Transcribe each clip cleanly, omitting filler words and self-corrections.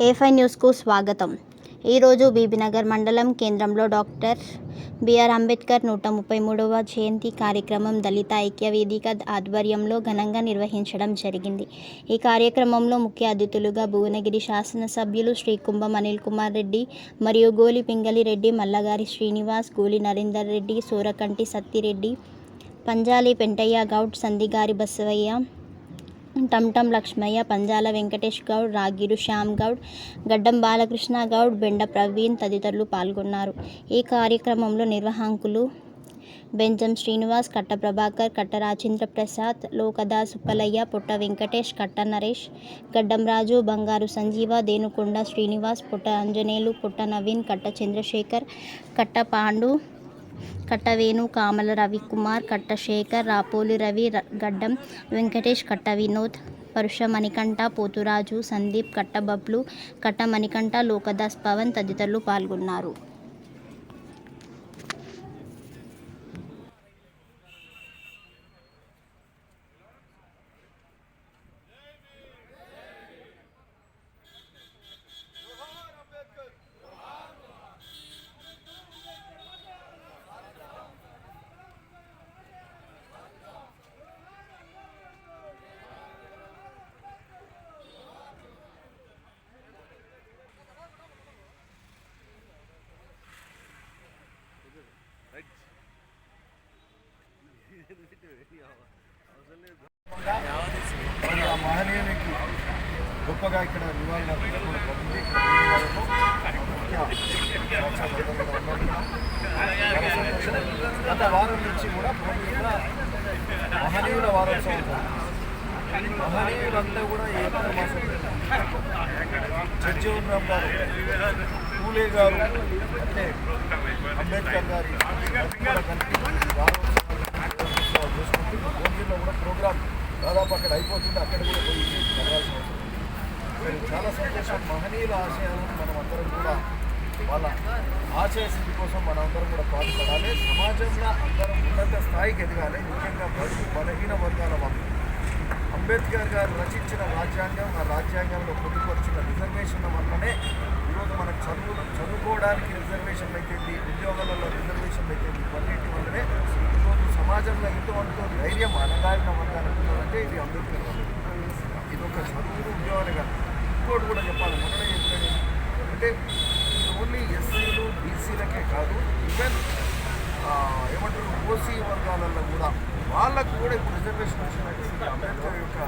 A5 న్యూస్కు స్వాగతం. ఈరోజు బీబీనగర్ మండలం కేంద్రంలో డాక్టర్ బిఆర్ అంబేద్కర్ 133వ జయంతి కార్యక్రమం దళిత ఐక్య వేదిక ఆధ్వర్యంలో ఘనంగా నిర్వహించడం జరిగింది. ఈ కార్యక్రమంలో ముఖ్య అతిథులుగా భువనగిరి శాసనసభ్యులు శ్రీ కుంభం అనిల్ కుమార్ రెడ్డి మరియు గోలి పింగళి రెడ్డి, మల్లగారి శ్రీనివాస్, గోలి నరేందర్ రెడ్డి, సూరకంటి సత్తిరెడ్డి, పంజాలి పెంటయ్య గౌడ్, సందిగారి బసవయ్య, టంటం లక్ష్మయ్య, పంజాల వెంకటేష్ గౌడ్, రాగిరు శ్యామ్ గౌడ్, గడ్డం బాలకృష్ణ గౌడ్, బెండ ప్రవీణ్ తదితరులు పాల్గొన్నారు. ఈ కార్యక్రమంలో నిర్వాహకులు బెంజం శ్రీనివాస్, కట్ట ప్రభాకర్, కట్ట రాజేంద్ర ప్రసాద్, లోకదాస్ ఉప్పలయ్య, పొట్ట వెంకటేష్, కట్ట నరేష్, గడ్డం రాజు, బంగారు సంజీవ, దేనుకొండ శ్రీనివాస్, పొట్ట అంజనేలు, పొట్ట నవీన్, కట్ట చంద్రశేఖర్, కట్ట పాండు, కట్ట వేణు, కామల రవికుమార్, కట్ట శేఖర్, రాపోలి రవి, గడ్డం వెంకటేష్, కట్ట వినోద్, పరుష మణికంఠ, పోతురాజు, సందీప్, కట్ట బబ్లు, కట్ట మణికంఠ, లోకదాస్ పవన్ తదితరులు పాల్గొన్నారు. మరి ఆ మహనీయునికి గొప్పగా ఇక్కడ నివాళులు గత వారం నుంచి కూడా మహనీయుల వారోత్సవం ఉంటుంది. మహనీయులంతా కూడా ఏప్రిల్ మాసం జగ్జీవన్ రామ్ గారు, పూలే గారు, అంటే అంబేద్కర్ గారి వారోత్సవాలు చేసుకుంటూ భోజనంలో కూడా ప్రోగ్రాం దాదాపు అక్కడ అయిపోతుంది. అక్కడ కూడా పోయి వెళ్ళాల్సిన అవసరం. చాలా సంతోషం. మహనీయుల ఆశయాలను మనం అందరం కూడా వాళ్ళ ఆశయ స్థితి కోసం మనం అందరం కూడా పాటుపడాలి. సమాజంలో అందరం ఉన్నత స్థాయికి ఎదగాలి. ముఖ్యంగా బడుగు బలహీన వర్గాల వాళ్ళు అంబేద్కర్ గారు రచించిన రాజ్యాంగం, ఆ రాజ్యాంగంలో పొందుపరిచిన రిజర్వేషన్ల వల్లనే ఈరోజు మనకు చదువుకోవడానికి రిజర్వేషన్లు అయితేంది, ఉద్యోగాలలో రిజర్వేషన్లు అయితేంది, ఇవన్నిటి వల్లనే ఈరోజు సమాజంలో ఎంతో ధైర్యం అణగారిన వర్గాలకు ఉన్నదంటే ఇది అంబేద్కర్ వల్ల. ఇది ఒక చదువులు ఉద్యోగాలు కాదు. ఇంకోటి కూడా చెప్పాలి, మొదట చెప్పాను అంటే ఓన్లీ ఎస్సీలు బీసీలకే కాదు, ఈవెన్ ఏమంటారు ఓసీ వర్గాలలో కూడా వాళ్ళకు కూడా ఇప్పుడు రిజర్వేషన్ వచ్చినట్టు అంబేద్కర్ యొక్క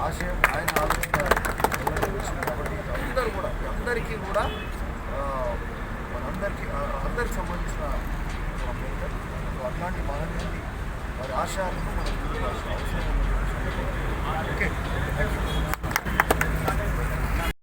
ఆశయం, ఆయన ఆలోచన కాబట్టి అందరూ కూడా అందరికీ కూడా అందరికి సంబంధించిన అంబేద్కర్. అట్లాంటి మహనీయుని వారి ఆశయాలను మనం అవసరం. Okay, thank you.